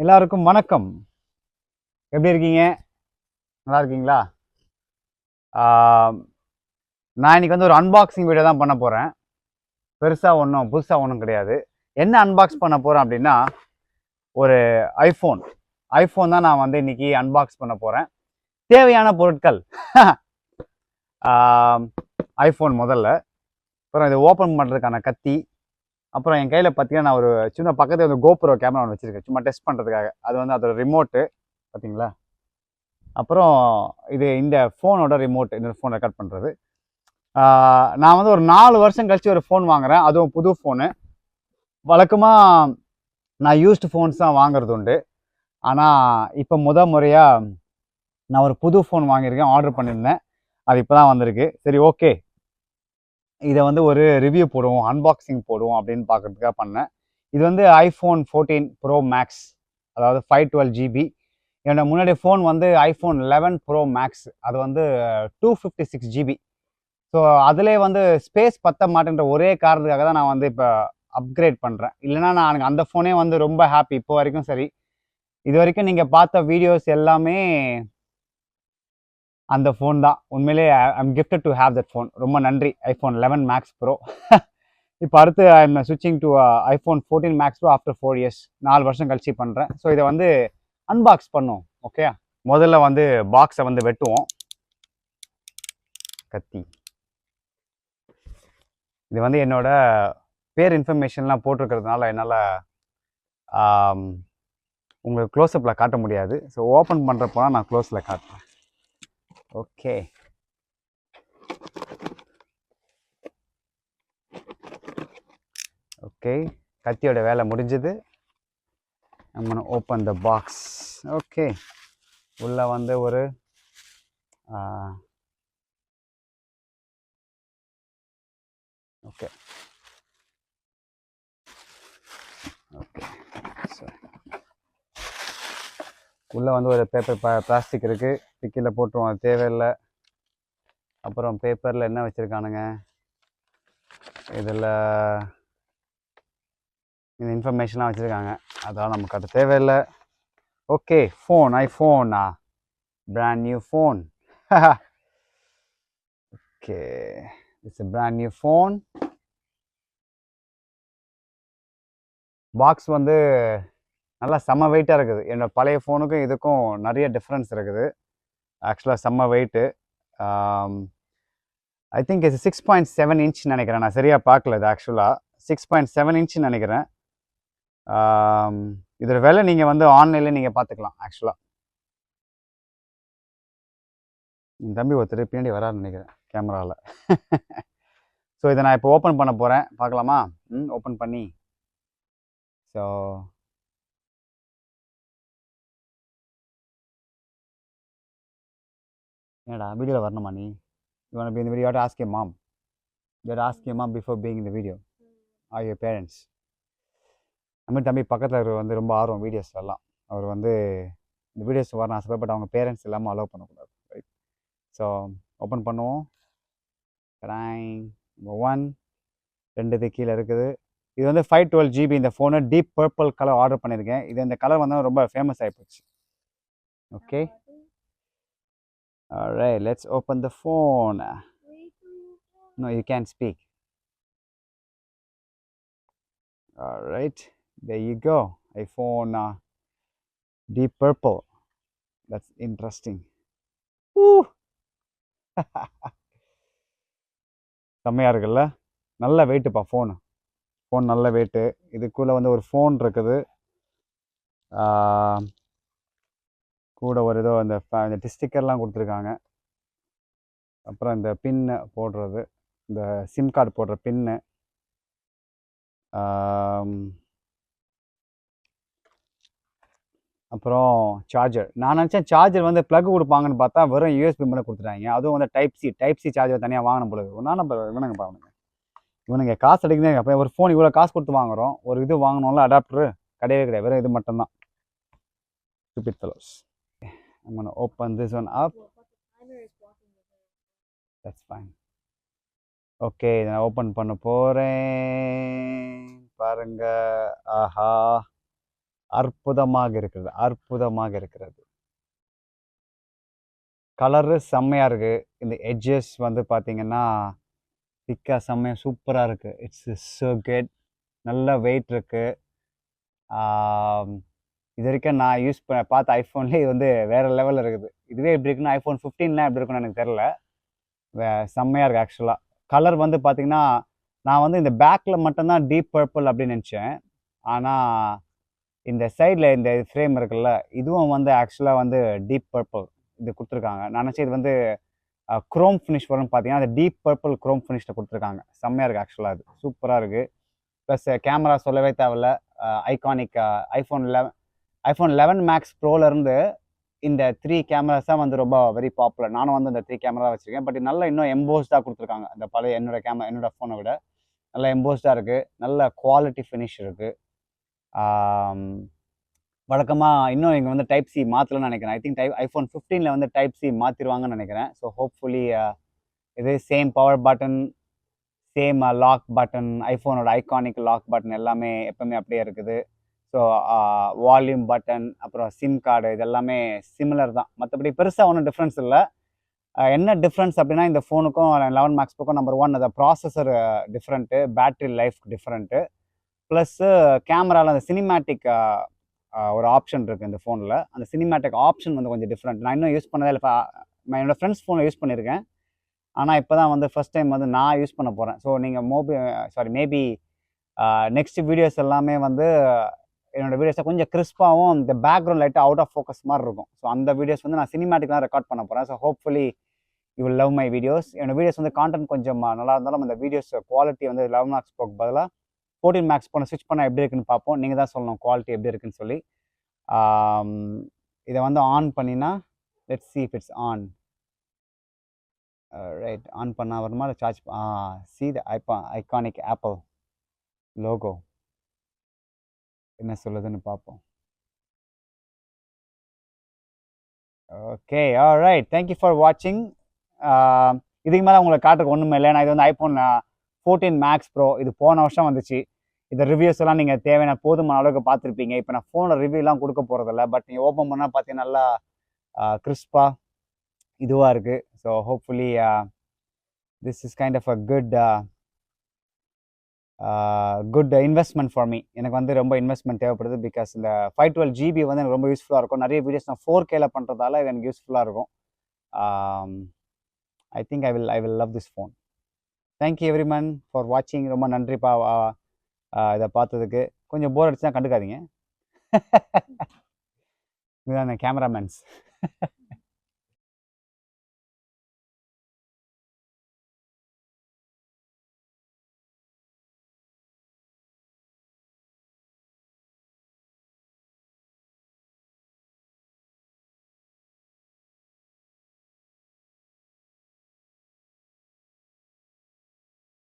எல்லாருக்கும் வணக்கம். எப்படி இருக்கீங்க? நல்லா இருக்கீங்களா? நான் இன்னைக்கு வந்து ஒரு அன்பாக்சிங் வீடியோ தான் பண்ண போகிறேன். புதுசாக ஒன்றும் கிடையாது. என்ன அன்பாக்ஸ் பண்ண போகிறேன் அப்படின்னா, ஒரு ஐஃபோன் தான் நான் வந்து இன்னைக்கு அன்பாக்ஸ் பண்ண போகிறேன். தேவையான பொருட்கள் ஐஃபோன் முதல்ல, அப்புறம் இதை ஓப்பன் பண்ணுறதுக்கான கத்தி, அப்புறம் என் கையில் பார்த்தீங்கன்னா நான் ஒரு சின்ன பக்கத்தில் வந்து கோப்ரோ கேமரா ஒன்று வச்சுருக்கேன், சும்மா டெஸ்ட் பண்ணுறதுக்காக. அது வந்து அதோட ரிமோட்டு பார்த்தீங்களா. அப்புறம் இது இந்த ஃபோனோட ரிமோட், இந்த ஃபோன் ரெக்கார்ட் பண்ணுறது. நான் வந்து ஒரு 4 வருஷம் கழிச்சு ஒரு ஃபோன் வாங்குகிறேன், அதுவும் புது ஃபோனு. வழக்கமாக நான் யூஸ்டு ஃபோன்ஸ் தான் வாங்குறது உண்டு. ஆனால் இப்போ முறையாக நான் ஒரு புது ஃபோன் வாங்கியிருக்கேன், ஆர்டர் பண்ணியிருந்தேன். அது இப்போ தான் வந்திருக்கு. சரி, ஓகே, இதை வந்து ஒரு ரிவ்யூ போடுவோம், அன்பாக்சிங் போடுவோம் அப்படின்னு பார்க்குறதுக்காக பண்ணேன். இது வந்து ஐஃபோன் 14 ப்ரோ மேக்ஸ், அதாவது 512 GB. என்னோட முன்னாடி ஃபோன் வந்து ஐஃபோன் 11 ப்ரோ மேக்ஸ், அது வந்து 256 GB. ஸோ அதிலே வந்து ஸ்பேஸ் பத்த மாட்டேன்ற ஒரே காரணத்துக்காக தான் நான் வந்து இப்போ அப்கிரேட் பண்ணுறேன். இல்லைனா நான் அந்த ஃபோனே வந்து ரொம்ப ஹாப்பி இப்போ வரைக்கும். சரி, இது வரைக்கும் நீங்கள் பார்த்த வீடியோஸ் எல்லாமே அந்த ஃபோன் தான். உண்மையிலே I'm gifted to have that phone. ரொம்ப நன்றி ஐஃபோன் 11 மேக்ஸ் ப்ரோ. இப்போ அடுத்து ஐம் ஸ்விட்சிங் to iPhone 14 Max Pro after 4 years. 4 வருஷம் கழிச்சு பண்ணுறேன். ஸோ இதை வந்து அன்பாக்ஸ் பண்ணுவோம். ஓகே, முதல்ல வந்து பாக்ஸை வந்து வெட்டுவோம். கத்தி, இது வந்து என்னோட பேர் இன்ஃபர்மேஷன்லாம் போட்டிருக்கிறதுனால என்னால் உங்களுக்கு க்ளோஸ்அப்பில் காட்ட முடியாது. ஸோ ஓப்பன் பண்ணுறப்போ நான் க்ளோஸில் காட்டுறேன். ஓகே, ஓகே, கத்தியோட வேலை முடிஞ்சது. நம்ம ஓப்பன் த பாக்ஸ். ஓகே, உள்ள வந்து ஒரு ஓகே ஓகே உள்ளே வந்து ஒரு பேப்பர் பிளாஸ்டிக் இருக்குது, டிக்கியில் போட்டுருவோம், அது தேவையில்லை. அப்புறம் பேப்பரில் என்ன வச்சுருக்கானுங்க, இதில் இந்த இன்ஃபர்மேஷன்லாம் வச்சுருக்காங்க, அதெல்லாம் நமக்கு அது தேவையில்லை. ஓகே, ஃபோன், ஐஃபோனா, brand new phone. Okay, it's a brand new phone. Box வந்து நல்லா செம்ம வெயிட்டாக இருக்குது. என்னோடய பழைய ஃபோனுக்கும் இதுக்கும் நிறைய டிஃப்ரென்ஸ் இருக்குது. ஆக்சுவலாக செம்ம வெயிட்டு. ஐ திங்க் இது 6.7 இன்ச் நினைக்கிறேன். நான் சரியாக பார்க்கல. இது ஆக்சுவலாக 6.7 இன்ச் நினைக்கிறேன். இதோட விலை நீங்கள் வந்து ஆன்லைனில் நீங்கள் பார்த்துக்கலாம். ஆக்சுவலாக என் தம்பி ஒருத்தர் பின்னாடி வரான்னு நினைக்கிறேன் கேமராவில். ஸோ இதை நான் இப்போ ஓப்பன் பண்ண போகிறேன், பார்க்கலாமா? ஓப்பன் பண்ணி, ஸோ என்னடா வீடியோவில் வரணுமா நீ? You want to be in the video? You have to ask your mom. You have to ask your mom before being in the video. Or your parents. நம்ம தம்பி பக்கத்தில் வந்து ரொம்ப ஆர்வம் வீடியோஸ் எல்லாம். அவர் வந்து இந்த வீடியோஸ் வரணும் ஆசைப்பட, பட் அவங்க பேரண்ட்ஸ் இல்லாமல் அலோவ் பண்ணக்கூடாது. ரைட், ஸோ ஓப்பன் பண்ணுவோம். நம்பர் 1 2 இது கீழே இருக்குது. இது வந்து 512 GB இந்த phone. Deep purple colour order பண்ணியிருக்கேன். இது இந்த கலர் வந்து ரொம்ப ஃபேமஸ் ஆகிப்போச்சு. Okay, alright, let's open the phone. No, you can't speak. Alright, there you go. iPhone deep purple. That's interesting. Woo! செம்மையாக இருக்குல்ல? நல்ல வெயிட்டுப்பா ஃபோன் நல்ல வெயிட்டு. இதுக்குள்ளே வந்து ஒரு ஃபோன் இருக்குது, கூட ஒரு ஏதோ இந்த ஸ்டிக்கர்லாம் கொடுத்துருக்காங்க. அப்புறம் இந்த பின்னு போடுறது, இந்த சிம் கார்டு போடுற பின்னு, அப்புறம் சார்ஜர். நான் நினச்சேன் சார்ஜர் வந்து ப்ளக் கொடுப்பாங்கன்னு பார்த்தா வெறும் யூஎஸ்பி மட்டும் கொடுத்துட்டாங்க. அதுவும் வந்து டைப் சி சார்ஜர் தனியாக வாங்கணும் பொழுது. ஒன்றா நம்ம இவனுங்க காசு அடிக்குது. அப்போ ஒரு ஃபோன் இவ்வளோ காசு கொடுத்து வாங்குகிறோம், ஒரு இது வாங்கணும்ல, அடாப்டரு கிடையவே கிடையாது, வெறும் இது மட்டும்தான். Stupid fellows. I'm going to open this one up. That's fine. Okay, இதை நான் ஓப்பன் பண்ண போகிறேன். பாருங்க. ஆஹா, அற்புதமாக இருக்கிறது, அற்புதமாக இருக்கிறது. கலரு செம்மையாக இருக்குது. இந்த எட்ஜஸ் வந்து பார்த்தீங்கன்னா திக்காக செம்மையாக சூப்பராக இருக்குது. It's so good. நல்ல வெயிட் இருக்குது. இது வரைக்கும் நான் யூஸ் பார்த்த ஐஃபோன்லேயே இது வந்து வேறு லெவலில் இருக்குது. இதுவே எப்படி இருக்குன்னா ஐஃபோன் 15லாம் எப்படி இருக்குன்னு எனக்கு தெரில. செம்மையாக இருக்குது ஆக்சுவலாக. கலர் வந்து பார்த்தீங்கன்னா நான் வந்து இந்த பேக்கில் மட்டும்தான் டீப் பர்பிள் அப்படின்னு நினச்சேன். ஆனால் இந்த சைடில் இந்த ஃப்ரேம் இருக்குல்ல, இதுவும் வந்து ஆக்சுவலாக வந்து டீப் பர்பிள் இது கொடுத்துருக்காங்க. நான் நினச்சேன் இது வந்து குரோம் ஃபினிஷ் வரும்னு பார்த்தீங்கன்னா அது டீப் பர்பிள் குரோம் ஃபினிஷில் கொடுத்துருக்காங்க. செம்மையாக இருக்குது ஆக்சுவலாக. அது சூப்பராக இருக்குது. ப்ளஸ் கேமரா சொல்லவே தேவையில்ல. ஐகானிக் ஐஃபோன் 11 மேக்ஸ் ப்ரோலேருந்து இந்த 3 கேமராஸ் தான் வந்து ரொம்ப வெரி பாப்புலர். நானும் வந்து இந்த 3 கேமரா வச்சுருக்கேன். பட் நல்லா இன்னும் எம்போஸ்டாக கொடுத்துருக்காங்க. அந்த பழைய என்னோட ஃபோனை விட நல்லா எம்போஸ்டாக இருக்குது. நல்ல குவாலிட்டி ஃபினிஷ் இருக்குது. வழக்கமாக இன்னும் இங்கே வந்து டைப் சி மாற்றலன்னு நினைக்கிறேன். ஐ திங்க் ஐஃபோன் 15ல் வந்து டைப் சி மாற்றிடுவாங்கன்னு நினைக்கிறேன். ஸோ ஹோப்ஃபுல்லி இது same power button, same lock button, ஐஃபோனோட ஐகானிக் லாக் பட்டன் எல்லாமே எப்பவுமே அப்படியே இருக்குது. ஸோ வால்யூம் பட்டன், அப்புறம் சிம் கார்டு, இது எல்லாமே சிமிலர் தான். மற்றபடி பெருசாக ஒன்றும் டிஃப்ரென்ஸ் இல்லை. என்ன டிஃப்ரென்ஸ் அப்படின்னா இந்த ஃபோனுக்கும் 11 மேக்ஸ் ப்ரோக்கும் நம்பர் 1 அந்த processor different, battery life different, plus கேமராவில் அந்த சினிமேட்டிக் ஒரு ஆப்ஷன் இருக்குது இந்த ஃபோனில். அந்த சினிமேட்டிக் ஆப்ஷன் வந்து கொஞ்சம் டிஃப்ரெண்ட். நான் இன்னும் யூஸ் பண்ணதே இல்லை. என்னோடய ஃப்ரெண்ட்ஸ் ஃபோனில் யூஸ் பண்ணியிருக்கேன். ஆனால் இப்போ தான் வந்து ஃபஸ்ட் டைம் வந்து நான் யூஸ் பண்ண போகிறேன். ஸோ நீங்கள் மேபி நெக்ஸ்ட் வீடியோஸ் எல்லாமே வந்து என்னோடய வீடியோஸை கொஞ்சம் கிறிஸ்பாகவும் இந்த பேக்ரவுண்ட் லைட்டாக அவுட் ஆஃப் ஃபோக்கஸ் மாதிரி இருக்கும். ஸோ அந்த வீடியோஸ் வந்து நான் சினிமேட்டிக்லாம் ரெக்கார்ட் பண்ண போகிறேன். So hopefully you will love my videos. என்னோட வீடியோஸ் வந்து கான்டென்ட் கொஞ்சம் நல்லா இருந்தாலும் அந்த வீடியோஸ் குவாலிட்டி வந்து 11 மேக்ஸ் ப்ரோக்கு பதிலாக 14 மேக்ஸ் போன ஸ்விட்ச் பண்ணால் எப்படி இருக்குன்னு பார்ப்போம். நீங்கள் தான் சொல்லணும் குவாலிட்டி எப்படி இருக்குன்னு சொல்லி. இதை வந்து ஆன் பண்ணினா let's see if it's on. Right, on பண்ணால் வருமா இல்லை charge? see the iconic Apple logo என்ன சொல்லுதுன்னு பார்ப்போம். ஓகே, ஆல்ரைட், தேங்க்யூ ஃபார் வாட்சிங். இதுக்கு மேலே உங்களுக்கு காட்டுறதுக்கு ஒன்றுமே இல்லை. நான் இது வந்து ஐஃபோன் 14 மேக்ஸ் ப்ரோ. இது போன வருஷம் வந்துச்சு. இந்த ரிவ்யூஸ் எல்லாம் நீங்கள் தேவையான போதுமான அளவுக்கு பார்த்துருப்பீங்க. இப்போ நான் ஃபோனில் ரிவ்யூலாம் கொடுக்க போகிறதில்ல. பட் நீங்கள் ஓப்பன் பண்ணால் பார்த்தீங்கன்னா நல்லா கிறிஸ்பாக இதுவாக இருக்குது. So hopefully this is kind of a good investment for me. எனக்கு வந்து ரொம்ப இன்வெஸ்ட்மெண்ட் தேவைப்படுது. பிகாஸ் இந்த 512 GB வந்து எனக்கு ரொம்ப யூஸ்ஃபுல்லாக இருக்கும். நிறைய வீடியோஸ் நான் 4Kல பண்ணுறதால இது எனக்கு யூஸ்ஃபுல்லாக இருக்கும். I think I will love this phone. Thank you every one for வாட்சிங். ரொம்ப நன்றிப்பா இதை பார்த்ததுக்கு. கொஞ்சம் போர் அடிச்சுன்னா கண்டுக்காதீங்க. இதுதான் கேமராமேன்ஸ்.